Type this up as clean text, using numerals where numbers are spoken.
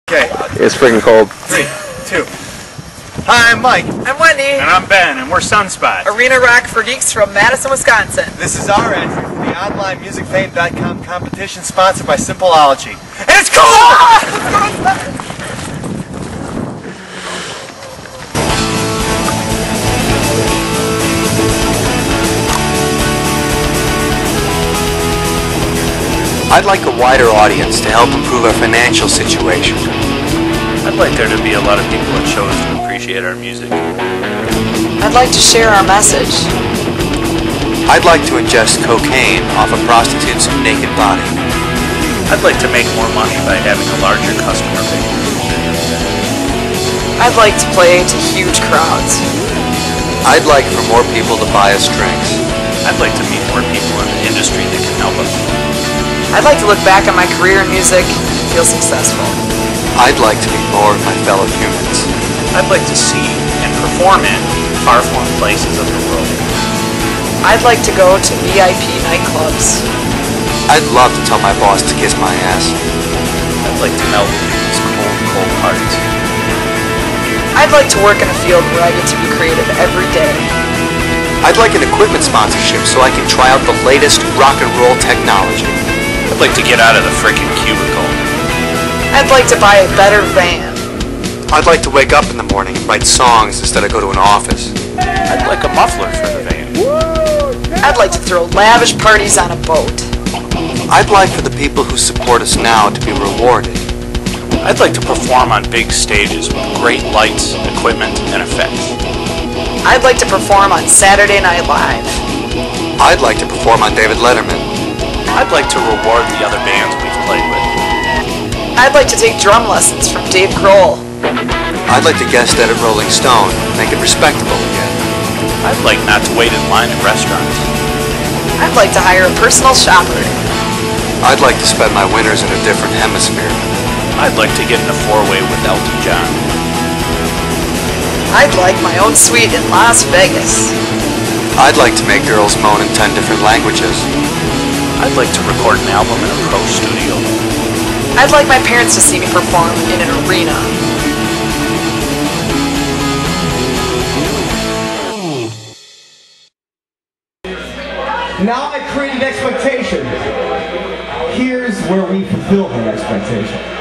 Okay. It's freaking cold. 3, 2. Hi, I'm Mike. I'm Wendy. And I'm Ben, and we're SUNSPOT. Arena rock for geeks from Madison, Wisconsin. This is our entry for the online musicfame.com competition sponsored by Simpleology. And it's cool! I'd like a wider audience to help improve our financial situation. I'd like there to be a lot of people that chose to appreciate our music. I'd like to share our message. I'd like to ingest cocaine off a prostitute's naked body. I'd like to make more money by having a larger customer base. I'd like to play to huge crowds. I'd like for more people to buy us drinks. I'd like to meet more people in the industry that can help us. I'd like to look back on my career in music and feel successful. I'd like to meet more of my fellow humans. I'd like to see and perform in far-flung places of the world. I'd like to go to VIP nightclubs. I'd love to tell my boss to kiss my ass. I'd like to melt people's cold, cold hearts. I'd like to work in a field where I get to be creative every day. I'd like an equipment sponsorship so I can try out the latest rock and roll technology. I'd like to get out of the frickin' cubicle. I'd like to buy a better van. I'd like to wake up in the morning and write songs instead of go to an office. I'd like a muffler for the van. I'd like to throw lavish parties on a boat. I'd like for the people who support us now to be rewarded. I'd like to perform on big stages with great lights, equipment, and effects. I'd like to perform on Saturday Night Live. I'd like to perform on David Letterman. I'd like to reward the other bands we've played with. I'd like to take drum lessons from Dave Grohl. I'd like to guest edit Rolling Stone, make it respectable again. I'd like not to wait in line at restaurants. I'd like to hire a personal shopper. I'd like to spend my winters in a different hemisphere. I'd like to get in a four-way with Elton John. I'd like my own suite in Las Vegas. I'd like to make girls moan in 10 different languages. I'd like to record an album in a pro studio. I'd like my parents to see me perform in an arena. Now I created expectation. Here's where we fulfill that expectation.